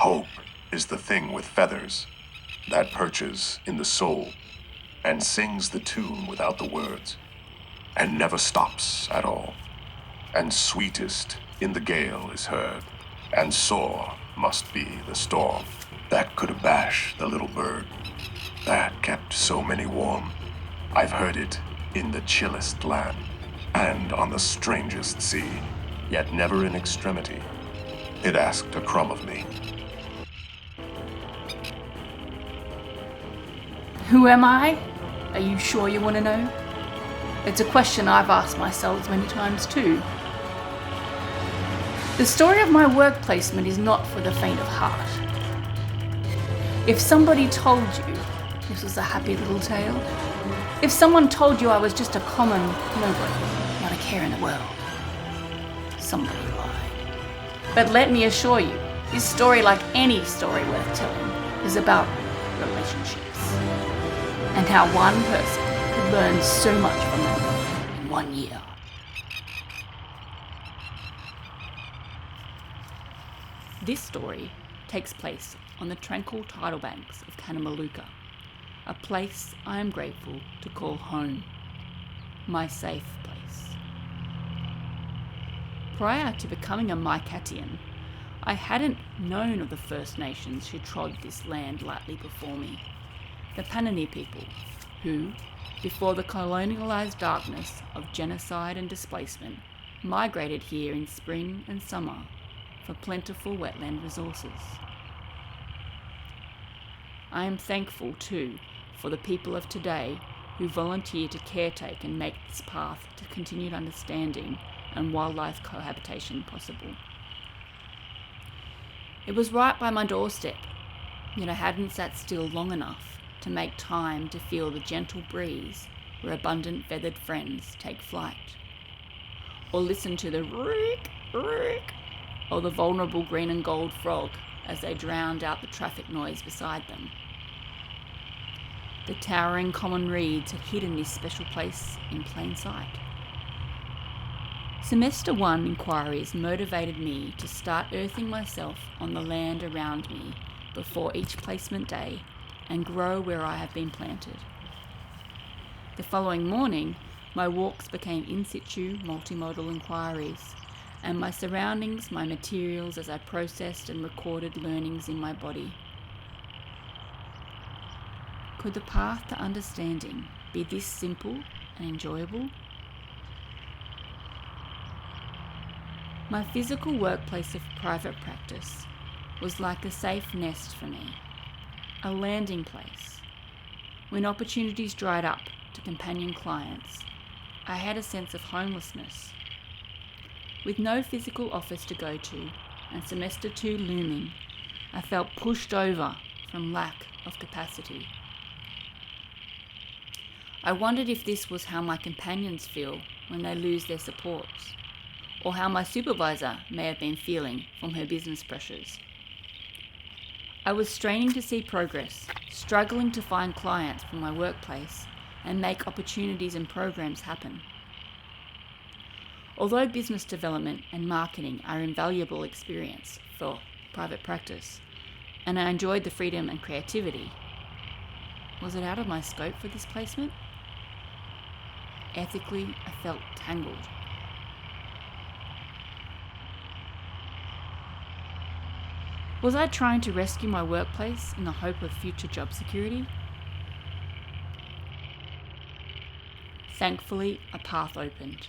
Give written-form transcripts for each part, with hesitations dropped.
Hope is the thing with feathers that perches in the soul and sings the tune without the words, and never stops at all. And sweetest in the gale is heard, and sore must be the storm that could abash the little bird that kept so many warm. I've heard it in the chillest land and on the strangest sea, yet never in extremity. It asked a crumb of me. Who am I? Are you sure you want to know? It's a question I've asked myself many times too. The story of my work placement is not for the faint of heart. If somebody told you this was a happy little tale, if someone told you I was just a common nobody, not a care in the world, somebody lied. But let me assure you, this story, like any story worth telling, is about relationships. And how one person could learn so much from them in 1 year. This story takes place on the tranquil tidal banks of Kanamaluka, a place I am grateful to call home, my safe place. Prior to becoming a Maikatian, I hadn't known of the First Nations who trod this land lightly before me. The Panini people, who, before the colonialised darkness of genocide and displacement, migrated here in spring and summer for plentiful wetland resources. I am thankful, too, for the people of today who volunteer to caretake and make this path to continued understanding and wildlife cohabitation possible. It was right by my doorstep, yet I hadn't sat still long enough to make time to feel the gentle breeze where abundant feathered friends take flight, or listen to the reek, reek, or the vulnerable green and gold frog as they drowned out the traffic noise beside them. The towering common reeds had hidden this special place in plain sight. Semester 1 inquiries motivated me to start earthing myself on the land around me before each placement day and grow where I have been planted. The following morning, my walks became in situ multimodal inquiries, and my surroundings my materials as I processed and recorded learnings in my body. Could the path to understanding be this simple and enjoyable? My physical workplace of private practice was like a safe nest for me, a landing place. When opportunities dried up to companion clients, I had a sense of homelessness. With no physical office to go to and semester 2 looming, I felt pushed over from lack of capacity. I wondered if this was how my companions feel when they lose their supports, or how my supervisor may have been feeling from her business pressures. I was straining to see progress, struggling to find clients for my workplace and make opportunities and programs happen. Although business development and marketing are invaluable experience for private practice, and I enjoyed the freedom and creativity, was it out of my scope for this placement? Ethically, I felt tangled. Was I trying to rescue my workplace in the hope of future job security? Thankfully, a path opened.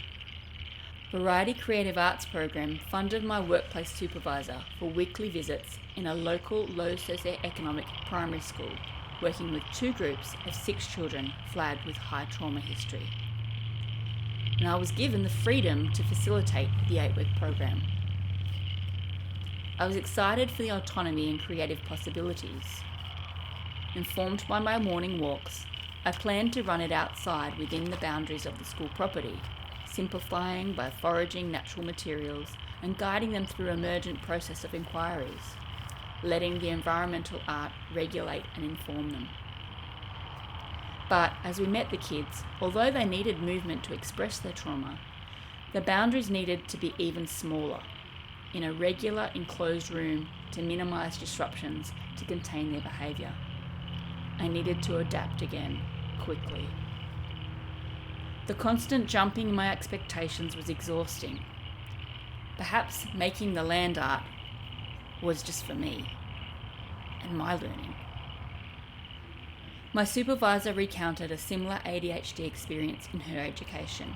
Variety Creative Arts program funded my workplace supervisor for weekly visits in a local low socioeconomic primary school, working with 2 groups of 6 children flagged with high trauma history. And I was given the freedom to facilitate the 8-week program. I was excited for the autonomy and creative possibilities. Informed by my morning walks, I planned to run it outside within the boundaries of the school property, simplifying by foraging natural materials and guiding them through emergent process of inquiries, letting the environmental art regulate and inform them. But as we met the kids, although they needed movement to express their trauma, the boundaries needed to be even smaller, in a regular enclosed room to minimize disruptions to contain their behavior. I needed to adapt again, quickly. The constant jumping in my expectations was exhausting. Perhaps making the land art was just for me and my learning. My supervisor recounted a similar ADHD experience in her education.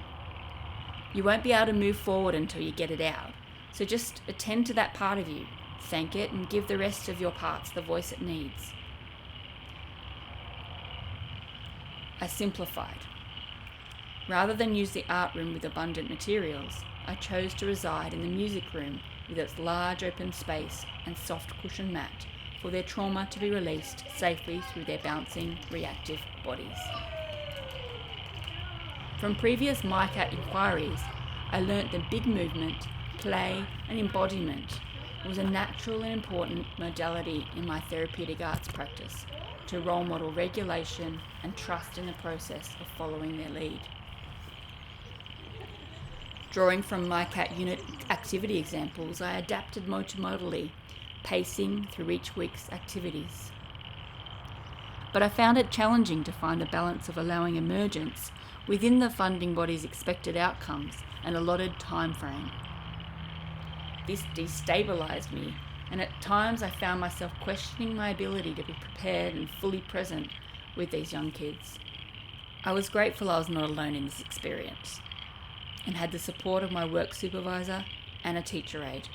You won't be able to move forward until you get it out, so just attend to that part of you, thank it, and give the rest of your parts the voice it needs. I simplified. Rather than use the art room with abundant materials, I chose to reside in the music room with its large open space and soft cushion mat for their trauma to be released safely through their bouncing, reactive bodies. From previous MyCat inquiries, I learnt that big movement, play, and embodiment was a natural and important modality in my therapeutic arts practice to role model regulation and trust in the process of following their lead. Drawing from MyCat unit activity examples, I adapted multimodally, pacing through each week's activities. But I found it challenging to find the balance of allowing emergence within the funding body's expected outcomes and allotted time frame. This destabilised me, and at times I found myself questioning my ability to be prepared and fully present with these young kids. I was grateful I was not alone in this experience, and had the support of my work supervisor and a teacher aide,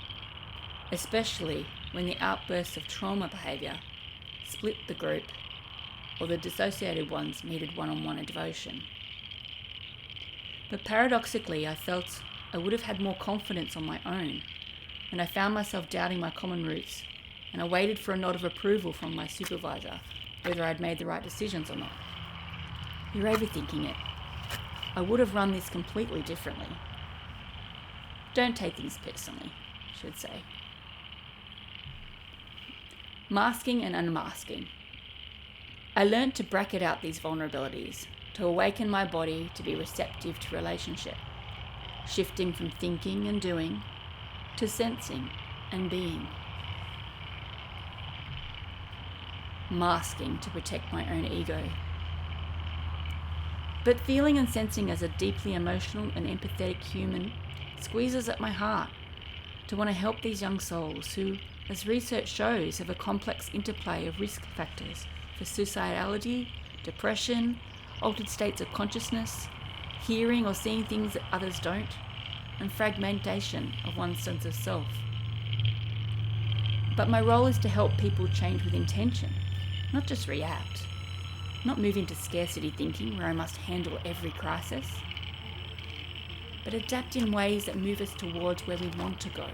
especially when the outbursts of trauma behaviour split the group or the dissociated ones needed one-on-one devotion. But paradoxically, I felt I would have had more confidence on my own, and I found myself doubting my common roots, and I waited for a nod of approval from my supervisor whether I'd made the right decisions or not. You're overthinking it. I would have run this completely differently. Don't take things personally, I should say. Masking and unmasking. I learned to bracket out these vulnerabilities, to awaken my body to be receptive to relationship, shifting from thinking and doing to sensing and being. Masking to protect my own ego. But feeling and sensing as a deeply emotional and empathetic human squeezes at my heart to want to help these young souls who, as research shows, have a complex interplay of risk factors for suicidality, depression, altered states of consciousness, hearing or seeing things that others don't, and fragmentation of one's sense of self. But my role is to help people change with intention, not just react. Not move into scarcity thinking where I must handle every crisis, but adapt in ways that move us towards where we want to go.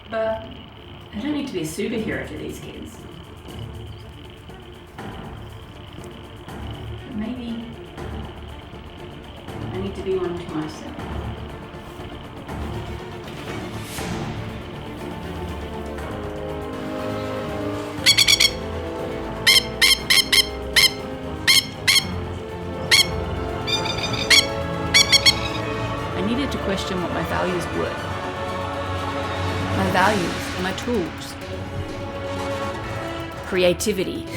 But I don't need to be a superhero for these kids. But maybe I need to be one to myself. To question what my values were. My values are my tools. Creativity,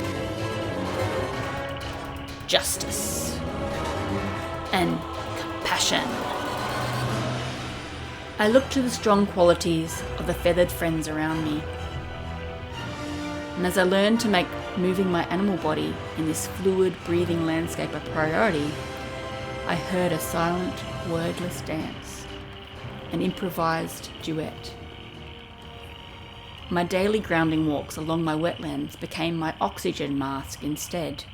justice, and compassion. I look to the strong qualities of the feathered friends around me. And as I learn to make moving my animal body in this fluid, breathing landscape a priority, I heard a silent, wordless dance, an improvised duet. My daily grounding walks along my wetlands became my oxygen mask instead,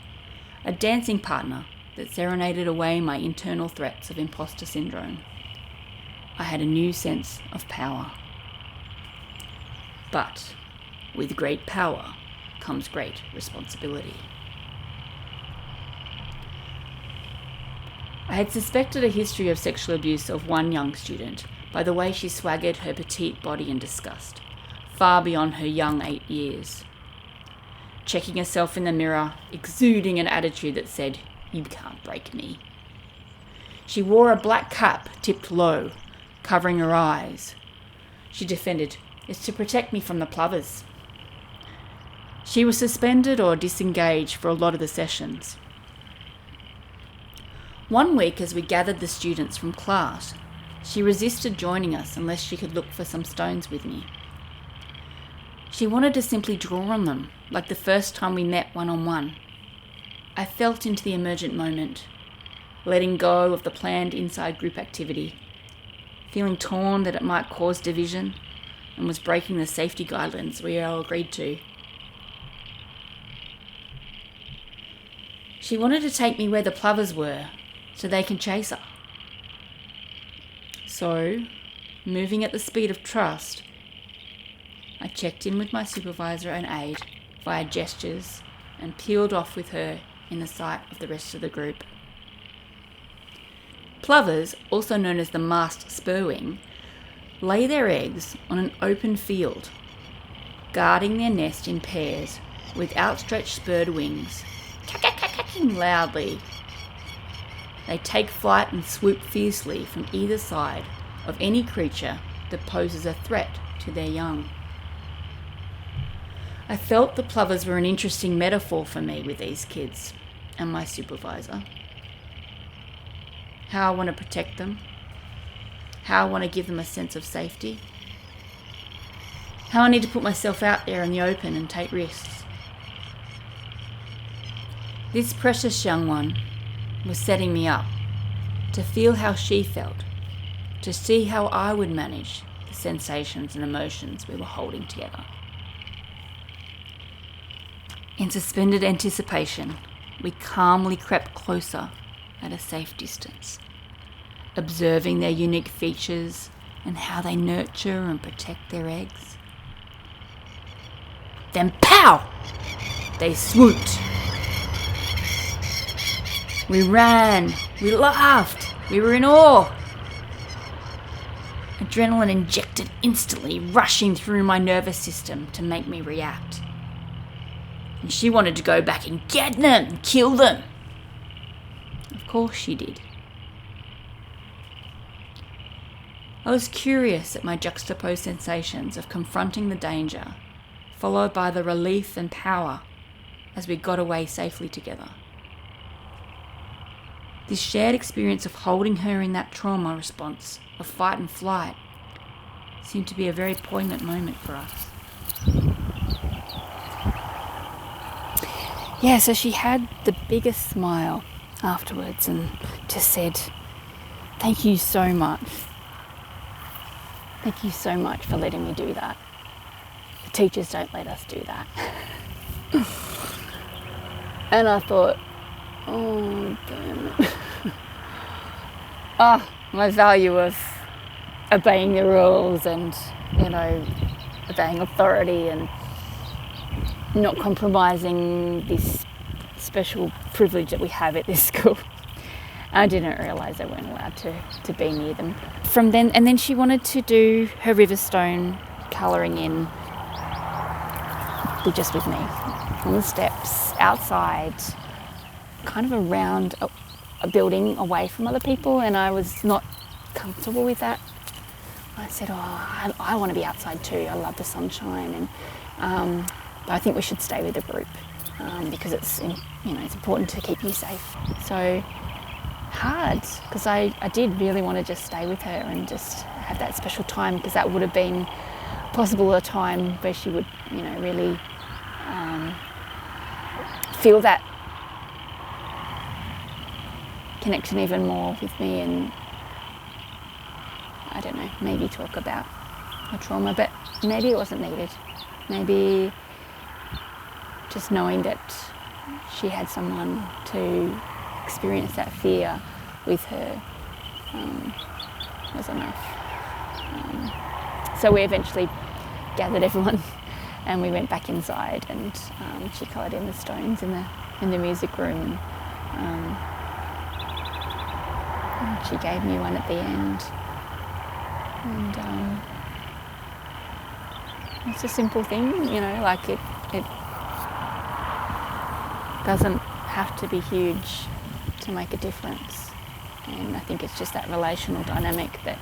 a dancing partner that serenaded away my internal threats of imposter syndrome. I had a new sense of power. But with great power comes great responsibility. I had suspected a history of sexual abuse of one young student by the way she swaggered her petite body in disgust, far beyond her young 8 years. Checking herself in the mirror, exuding an attitude that said, "You can't break me." She wore a black cap tipped low, covering her eyes. She defended is to protect me from the plovers. She was suspended or disengaged for a lot of the sessions. One week, as we gathered the students from class, she resisted joining us unless she could look for some stones with me. She wanted to simply draw on them, like the first time we met one-on-one. I felt into the emergent moment, letting go of the planned inside group activity, feeling torn that it might cause division and was breaking the safety guidelines we all agreed to. She wanted to take me where the plovers were so they can chase her. So, moving at the speed of trust, I checked in with my supervisor and aide via gestures and peeled off with her in the sight of the rest of the group. Plovers, also known as the masked spurwing, lay their eggs on an open field, guarding their nest in pairs with outstretched spurred wings, cackling loudly. They take flight and swoop fiercely from either side of any creature that poses a threat to their young. I felt the plovers were an interesting metaphor for me with these kids and my supervisor. How I want to protect them, how I want to give them a sense of safety, how I need to put myself out there in the open and take risks. This precious young one was setting me up to feel how she felt, to see how I would manage the sensations and emotions we were holding together. In suspended anticipation, we calmly crept closer at a safe distance, observing their unique features and how they nurture and protect their eggs. Then pow! They swooped. We ran, we laughed, we were in awe. Adrenaline injected instantly, rushing through my nervous system to make me react. And she wanted to go back and get them and kill them. Of course she did. I was curious at my juxtaposed sensations of confronting the danger, followed by the relief and power as we got away safely together. This shared experience of holding her in that trauma response of fight and flight seemed to be a very poignant moment for us. Yeah, so she had the biggest smile afterwards and just said, "Thank you so much. Thank you so much for letting me do that. The teachers don't let us do that." And I thought, oh, damn it. My value of obeying the rules and, obeying authority and not compromising this special privilege that we have at this school. I didn't realise I weren't allowed to be near them. From then, and then she wanted to do her Riverstone colouring in just with me on the steps, outside, kind of around a building away from other people, and I was not comfortable with that. I said, I want to be outside too. I love the sunshine, and but I think we should stay with the group because it's important to keep you safe. So hard, because I did really want to just stay with her and just have that special time, because that would have been possible a time where she would, really feel that connection even more with me, and I don't know, maybe talk about her trauma, but maybe it wasn't needed. Maybe just knowing that she had someone to experience that fear with her was enough. So we eventually gathered everyone and we went back inside, and she coloured in the stones in the music room, and she gave me one at the end, and it's a simple thing, like it doesn't have to be huge to make a difference, and I think it's just that relational dynamic that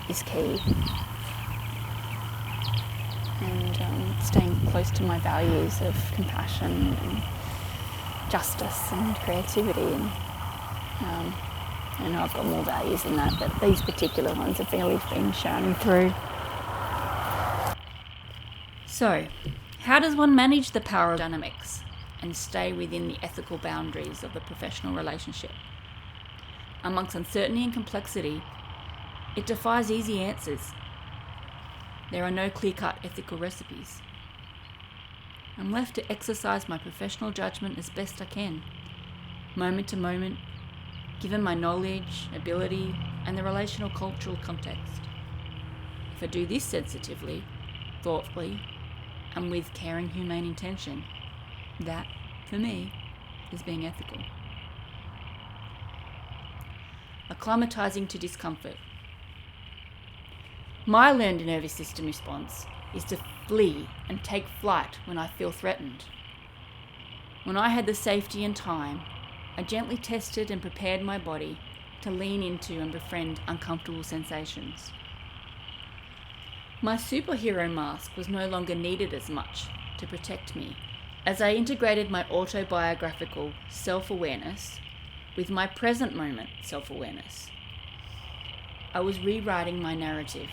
is key. and staying close to my values of compassion and justice and creativity. And I know I've got more values than that, but these particular ones have really been shining through. So, how does one manage the power of dynamics and stay within the ethical boundaries of the professional relationship? Amongst uncertainty and complexity, it defies easy answers. There are no clear-cut ethical recipes. I'm left to exercise my professional judgment as best I can, moment to moment, given my knowledge, ability, and the relational cultural context. If I do this sensitively, thoughtfully, and with caring, humane intention, that, for me, is being ethical. Acclimatizing to discomfort. My learned nervous system response is to flee and take flight when I feel threatened. When I had the safety and time, I gently tested and prepared my body to lean into and befriend uncomfortable sensations. My superhero mask was no longer needed as much to protect me as I integrated my autobiographical self-awareness with my present moment self-awareness. I was rewriting my narrative.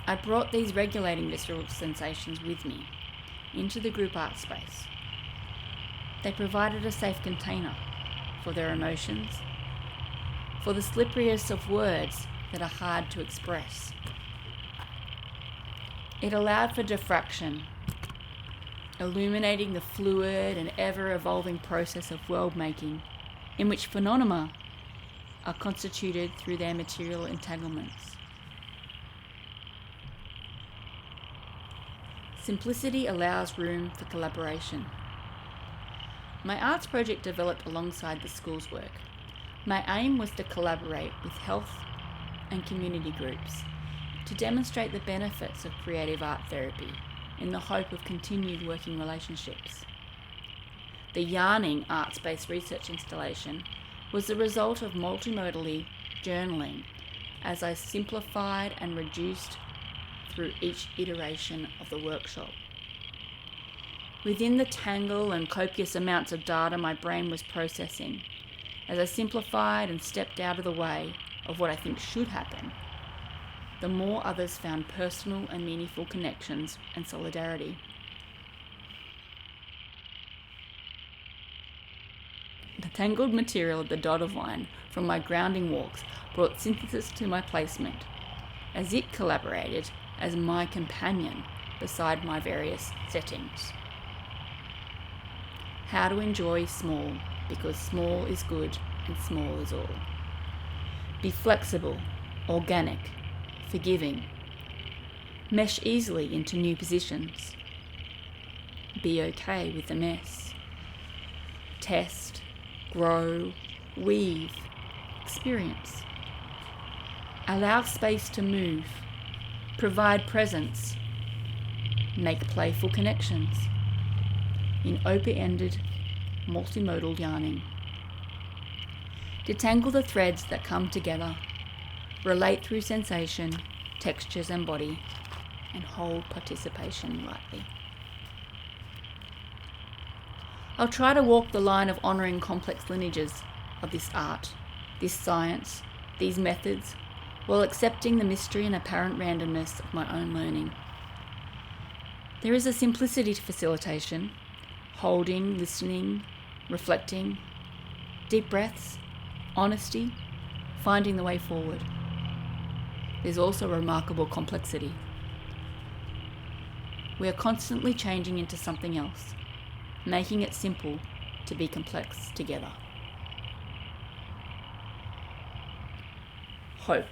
I brought these regulating visceral sensations with me into the group art space. They provided a safe container for their emotions, for the slipperiest of words that are hard to express. It allowed for diffraction, illuminating the fluid and ever-evolving process of world-making in which phenomena are constituted through their material entanglements. Simplicity allows room for collaboration. My arts project developed alongside the school's work. My aim was to collaborate with health and community groups to demonstrate the benefits of creative art therapy in the hope of continued working relationships. The Yarning arts-based research installation was the result of multimodally journaling as I simplified and reduced through each iteration of the workshop. Within the tangle and copious amounts of data my brain was processing, as I simplified and stepped out of the way of what I think should happen, the more others found personal and meaningful connections and solidarity. The tangled material of the dotted line from my grounding walks brought synthesis to my placement, as it collaborated as my companion beside my various settings. How to enjoy small, because small is good and small is all. Be flexible, organic, forgiving. Mesh easily into new positions. Be okay with the mess. Test, grow, weave, experience. Allow space to move. Provide presence. Make playful connections. In open-ended, multimodal yarning. Detangle the threads that come together. Relate through sensation, textures and body, and hold participation lightly. I'll try to walk the line of honouring complex lineages of this art, this science, these methods, while accepting the mystery and apparent randomness of my own learning. There is a simplicity to facilitation, holding, listening, reflecting, deep breaths, honesty, finding the way forward. There's also a remarkable complexity. We are constantly changing into something else, making it simple to be complex together. Hope.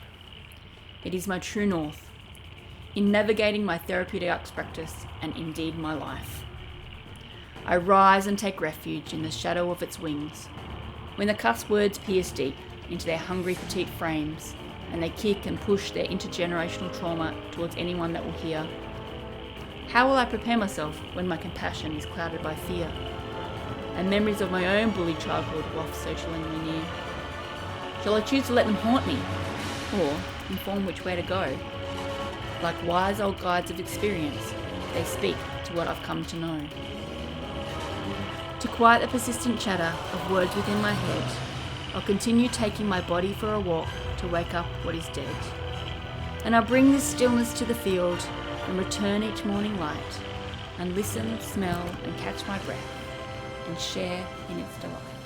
It is my true north in navigating my therapeutic arts practice and indeed my life. I rise and take refuge in the shadow of its wings. When the cuss words pierce deep into their hungry petite frames and they kick and push their intergenerational trauma towards anyone that will hear, how will I prepare myself when my compassion is clouded by fear and memories of my own bullied childhood waft so chillingly near? Shall I choose to let them haunt me or inform which way to go? Like wise old guides of experience, they speak to what I've come to know. To quiet the persistent chatter of words within my head, I'll continue taking my body for a walk to wake up what is dead. And I'll bring this stillness to the field and return each morning light, and listen, smell, and catch my breath, and share in its delight.